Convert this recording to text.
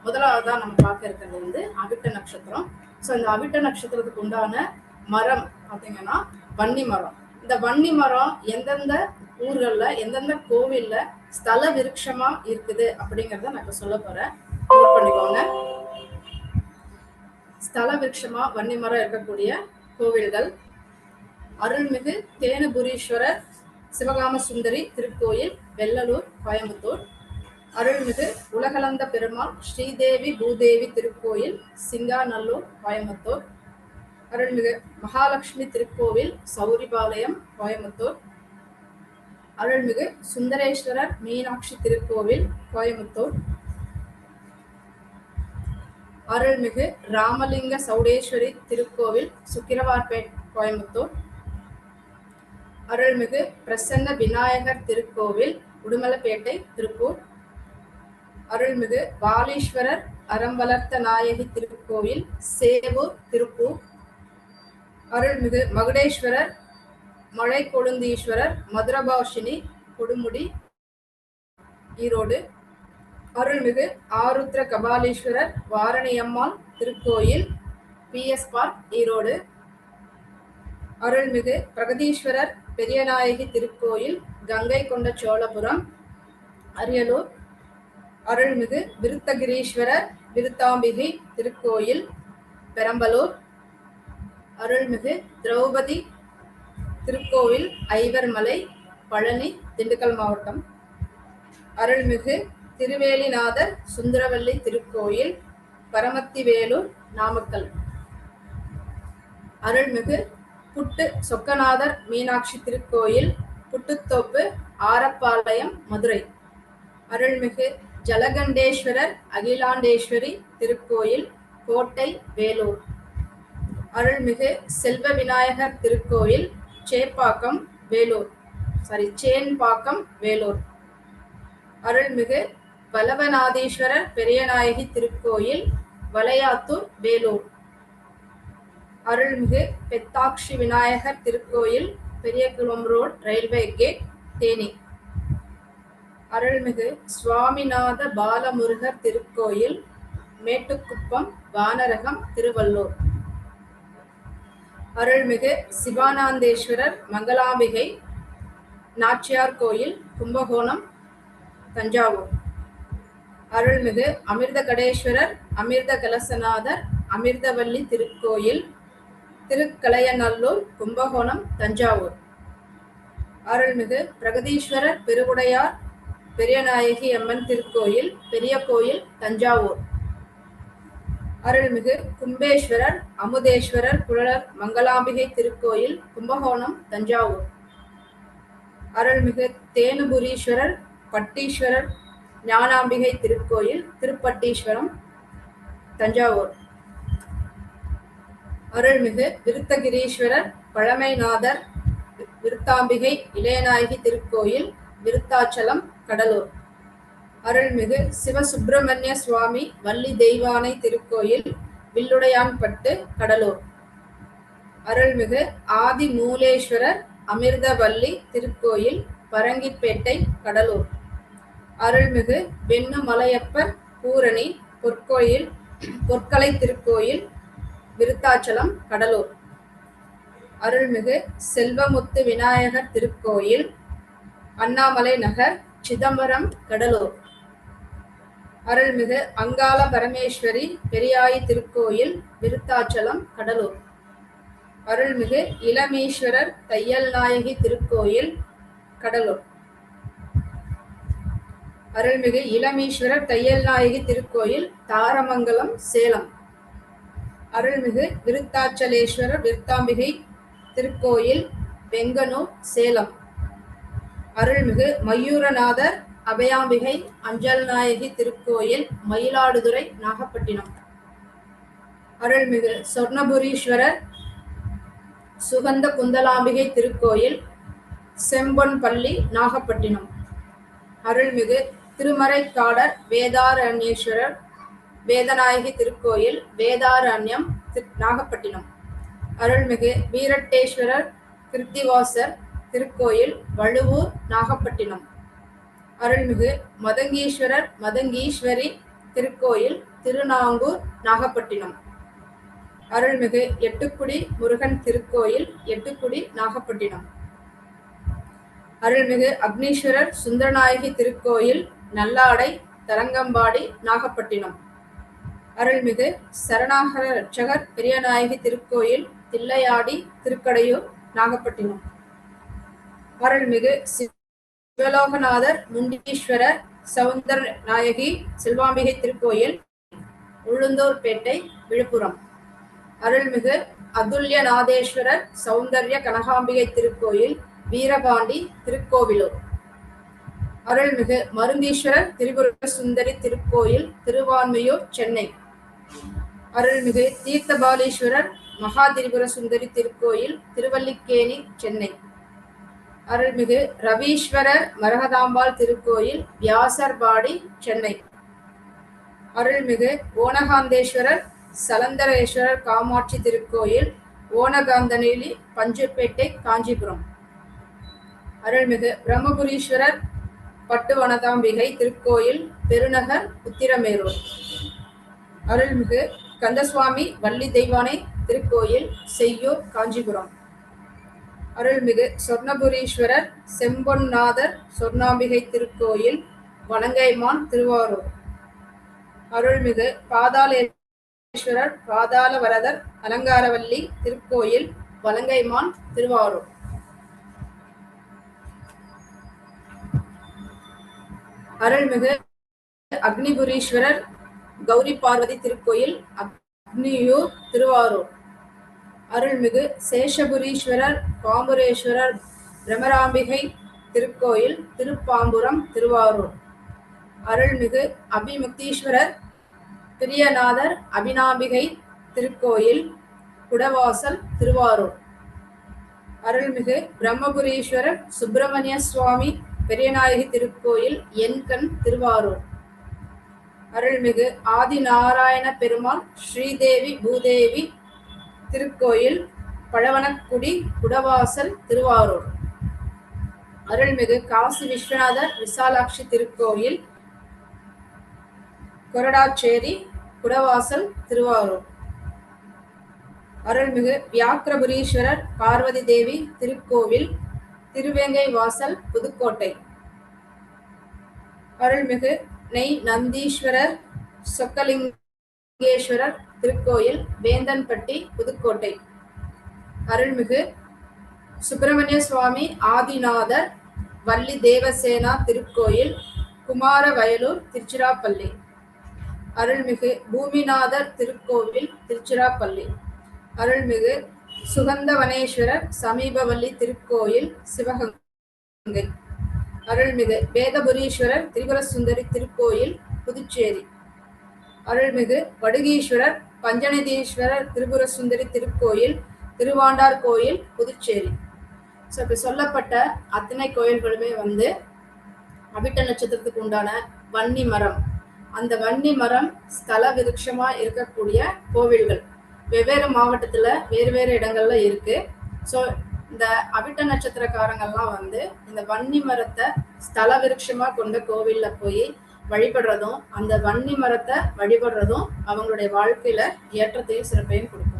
முதலாவதா நம்ம பார்க்க இருக்கிறது வந்து அவிட்ட நட்சத்திரம். ஸோ இந்த அவிட்ட நட்சத்திரத்துக்கு உண்டான மரம் பார்த்தீங்கன்னா வன்னி மரம். இந்த வன்னி மரம் எந்தெந்த ஊர்கள்ல எந்தெந்த கோவில்ல ஸ்தல விருட்சமா இருக்குது அப்படிங்கிறத நான் இப்ப சொல்ல போறேன். நோட் பண்ணிக்கோங்க. ஸ்தல விருட்சமா வன்னி மரம் இருக்கக்கூடிய கோவில்கள்: அருள்மிகு தேனுபுரீஸ்வரர் சிவகாம சுந்தரி திருக்கோயில், வெள்ளலூர், கோயம்புத்தூர். அருள்மிகு உலகளந்த பெருமாள் ஸ்ரீதேவி பூதேவி திருக்கோயில், சிங்காநல்லூர், கோயம்புத்தூர். அருள்மிகு மகாலட்சுமி திருக்கோவில், சௌரிபாளையம், கோயம்புத்தூர். அருள்மிகு சுந்தரேஸ்வரர் மீனாட்சி திருக்கோவில், கோயம்புத்தூர். அருள்மிகு ராமலிங்க சௌடேஸ்வரி திருக்கோவில், சுக்கிரவார்பேட், கோயம்புத்தூர். அருள்மிகு பிரசன்ன விநாயகர் திருக்கோவில், உடுமலைப்பேட்டை, திருப்பூர். அருள்மிகு பாலீஸ்வரர் அறம் வளர்த்த நாயகி திருக்கோவில், சேவூர், திருப்பூர். அருள்மிகு மகுடேஸ்வரர் மழை கொழுந்தீஸ்வரர் மதுரபாஷினி, கொடுமுடி, ஈரோடு. அருள்மிகு ஆருத்ர கபாலீஸ்வரர் வாரணியம்மாள் திருக்கோயில், PS பார்க், ஈரோடு. அருள்மிகு பிரகதீஸ்வரர் பெரியநாயகி திருக்கோயில், கங்கை கொண்ட சோழபுரம், அரியலூர். அருள்மிகு விருத்தகிரீஸ்வரர் விருத்தாம்பிகை திருக்கோயில், பெரம்பலூர். அருள்மிகு திரௌபதி திருக்கோவில், ஐவர்மலை, பழனி, திண்டுக்கல் மாவட்டம். அருள்மிகு திருவேலிநாதர் சுந்தரவல்லி திருக்கோயில், பரமத்திவேலூர், நாமக்கல். அருள்மிகு புட்டு சொக்கநாதர் மீனாட்சி திருக்கோயில், புட்டுத்தோப்பு, ஆரப்பாளையம், மதுரை. அருள்மிகு ஜலகண்டேஸ்வரர் அகிலாண்டேஸ்வரி திருக்கோயில், கோட்டை, வேலூர். அருள்மிகு செல்வ விநாயகர் திருக்கோயில், சேப்பாக்கம், வேலூர். சேன்பாக்கம், வேலூர். அருள்மிகு வல்லவநாதீஸ்வரர் பெரியநாயகி திருக்கோயில், வளையாத்தூர், வேலூர். அருள்மிகு பெத்தாட்சி விநாயகர் திருக்கோயில், Periyakulam road, railway gate, Theni. அருள்மிகு சுவாமிநாத பாலமுருகர் திருக்கோயில், மேட்டுக்குப்பம், வானரகம், திருவள்ளூர். அருள்மிகு சிவானந்தேஸ்வரர் மங்களாம்பிகை நாச்சியார் கோயில், கும்பகோணம், தஞ்சாவூர். அருள்மிகு அமிர்தகடேஸ்வரர் அமிர்த கலசநாதர் அமிர்தவல்லி திருக்கோயில், திருக்கலையநல்லூர், கும்பகோணம், தஞ்சாவூர். அருள்மிகு பிரகதீஸ்வரர் பெருவுடையார் பெரியநாயகி அம்மன் திருக்கோயில், பெரிய கோயில், தஞ்சாவூர். அருள்மிகு கும்பேஸ்வரர் அமுதேஸ்வரர் குழலர் மங்களாம்பிகை திருக்கோயில், கும்பகோணம், தஞ்சாவூர். அருள்மிகு தேனுபுரீஸ்வரர் பட்டீஸ்வரர் ஞானாம்பிகை திருக்கோயில், திருப்பட்டீஸ்வரம், தஞ்சாவூர். அருள்மிகு விருத்தகிரீஸ்வரர் பழமைநாதர் விருத்தாம்பிகை இளையநாயகி திருக்கோயில், விருத்தாச்சலம், கடலூர். அருள்மிகு சிவசுப்பிரமணிய சுவாமி வள்ளி தெய்வானை திருக்கோயில், வில்லுடையான்பட்டு, கடலூர். அருள்மிகு ஆதி மூலேஸ்வரர் அமிர்தவல்லி திருக்கோயில், பரங்கிப்பேட்டை, கடலூர். அருள்மிகு வெண்ணுமலையப்பர் பூரணி பொற்கோயில் பொற்கலை திருக்கோயில், விருத்தாச்சலம், கடலூர். அருள்மிகு செல்வமுத்து விநாயகர் திருக்கோயில், அண்ணாமலை நகர், சிதம்பரம், கடலூர். அருள்மிகு அங்காள பரமேஸ்வரி பெரியாயி திருக்கோயில், விருத்தாச்சலம், கடலூர். அருள்மிகு இளமீஸ்வரர் தையல் நாயகி திருக்கோயில், கடலூர். அருள்மிகு இளமீஸ்வரர் தையல் நாயகி திருக்கோயில், தாரமங்கலம், சேலம். அருள்மிகு விருத்தாச்சலேஸ்வரர் விருத்தாம்பிகை திருக்கோயில், வெங்கனூர், சேலம். அருள்மிகு மயூரநாதர் அபயாம்பிகை அஞ்சல் நாயகி திருக்கோயில், மயிலாடுதுறை, நாகப்பட்டினம். அருள்மிகு சொர்ணபுரீஸ்வரர் சுகந்த குந்தலாம்பிகை திருக்கோயில், செம்பொன்பள்ளி, நாகப்பட்டினம். அருள்மிகு திருமறைக்காடர் வேதாரண்யேஸ்வரர் வேதநாயகி திருக்கோயில், வேதாரண்யம், நாகப்பட்டினம். அருள்மிகு வீரட்டேஸ்வரர் கிருத்திவாசர் திருக்கோயில், வழுவூர், நாகப்பட்டினம். அருள்மிகு மதங்கீஸ்வரர் மதங்கீஸ்வரி திருக்கோயில், திருநாங்கூர், நாகப்பட்டினம். அருள்மிகு எட்டுக்குடி முருகன் திருக்கோயில், எட்டுக்குடி, நாகப்பட்டினம். அருள்மிகு அக்னீஸ்வரர் சுந்தரநாயகி திருக்கோயில், நல்லாடை, தரங்கம்பாடி, நாகப்பட்டினம். அருள்மிகு சரணாகர ரட்சகர் பெரியநாயகி திருக்கோயில், தில்லையாடி, திருக்கடையூர், நாகப்பட்டினம். அருள்மிகு சிவலோகநாதர் முண்டீஸ்வரர் சவுந்தர நாயகி செல்வாம்பிகை திருக்கோயில், உளுந்தூர்பேட்டை, விழுப்புரம். அருள்மிகு அதுல்யநாதேஸ்வரர் சௌந்தர்ய கனகாம்பிகை திருக்கோயில், வீரபாண்டி, திருக்கோவிலூர். அருள்மிகு மருந்தீஸ்வரர் திரிபுர சுந்தரி திருக்கோயில், திருவான்மையூர், சென்னை. அருள்மிகு தீர்த்தபாலீஸ்வரர் மகா திரிபுர சுந்தரி திருக்கோயில், திருவல்லிக்கேணி, சென்னை. அருள்மிகு ரவீஸ்வரர் மரகதாம்பாள் திருக்கோயில், வியாசர்பாடி, சென்னை. அருள்மிகு ஓனகாந்தேஸ்வரர் சலந்தரேஸ்வரர் காமாட்சி திருக்கோயில், ஓனகாந்தனேலி, பஞ்சூர்பேட்டை, காஞ்சிபுரம். அருள்மிகு பிரம்மபுரீஸ்வரர் பட்டுவனதாம்பிகை திருக்கோயில், பெருநகர், உத்திரமேரூர். அருள்மிகு கந்தசுவாமி வள்ளி தெய்வானை திருக்கோயில், செய்யூர், காஞ்சிபுரம். அருள்மிகு சொர்ணபுரீஸ்வரர் செம்பொன்னாதர் சொர்ணாம்பிகை திருக்கோயில், வலங்கைமான், திருவாரூர். அருள்மிகு பாதாளேஸ்வரர் பாதாளவரதர் அலங்காரவல்லி திருக்கோயில், வலங்கைமான், திருவாரூர். அருள்மிகு அக்னிபுரீஸ்வரர் கௌரி பார்வதி திருக்கோயில், அக்னியூர், திருவாரூர். அருள்மிகு சேஷபுரீஸ்வரர் பாம்புரேஸ்வரர் பிரமராம்பிகை திருக்கோயில், திருப்பாம்புரம், திருவாரூர். அருள்மிகு அபிமுக்தீஸ்வரர் பிரியநாதர் அபிநாம்பிகை திருக்கோயில், குடவாசல், திருவாரூர். அருள்மிகு பிரம்மபுரீஸ்வரர் சுப்பிரமணிய சுவாமி பெரியநாயகி திருக்கோயில், என்கண், திருவாரூர். அருள்மிகு ஆதிநாராயண பெருமாள் ஸ்ரீதேவி பூதேவி திருக்கோயில், பழவனக்குடி, குடவாசல், திருவாரூர். அருள்மிகு காசி விஸ்வநாதர் விசாலாட்சி திருக்கோயில், கொரடாச்சேரி, குடவாசல், திருவாரூர். அருள்மிகு வியாக்கிரபுரீஸ்வரர் பார்வதி தேவி திருக்கோவில், திருவேங்கை வாசல், புதுக்கோட்டை. அருள்மிகு நெய் நந்தீஸ்வரர் சொக்கலிங்கேஸ்வரர் திருக்கோயில், வேந்தன்பட்டி, புதுக்கோட்டை. அருள்மிகு சுப்பிரமணிய சுவாமி ஆதிநாதர் வள்ளி தேவசேனா திருக்கோயில், குமாரவயலூர், திருச்சிராப்பள்ளி. அருள்மிகு பூமிநாதர் திருக்கோவில், திருச்சிராப்பள்ளி. அருள்மிகு சுகந்தவனேஸ்வரர் சமீபவல்லி திருக்கோயில், சிவகங்கை. அருள்மிகு வேதபுரீஸ்வரர் திரிபுர சுந்தரி திருக்கோயில், புதுச்சேரி. அருள்மிகு வடுகீஸ்வரர் பஞ்சநதீஸ்வரர் திரிபுர சுந்தரி திருக்கோயில், திருவாண்டார் கோயில், புதுச்சேரி. ஸோ இப்போ சொல்லப்பட்ட அத்தனை கோயில்களுமே அவிட்ட நட்சத்திரத்துக்கு உண்டான வன்னி மரம், அந்த வன்னி மரம் ஸ்தல விருட்சமா இருக்கக்கூடிய கோவில்கள் வெவ்வேறு மாவட்டத்துல வேறு வேறு இடங்கள்ல இருக்கு. ஸோ இந்த அவிட்ட நட்சத்திரக்காரங்கள்லாம் இந்த வன்னி மரத்தை ஸ்தல விருட்சமா கொண்ட கோவில்ல போய் வழிபடுறதும், அந்த வன்னி மரத்தை வழிபடுறதும் அவங்களுடைய வாழ்க்கையில ஏற்றத்தையும் சிறப்பையும் கொடுக்கும்.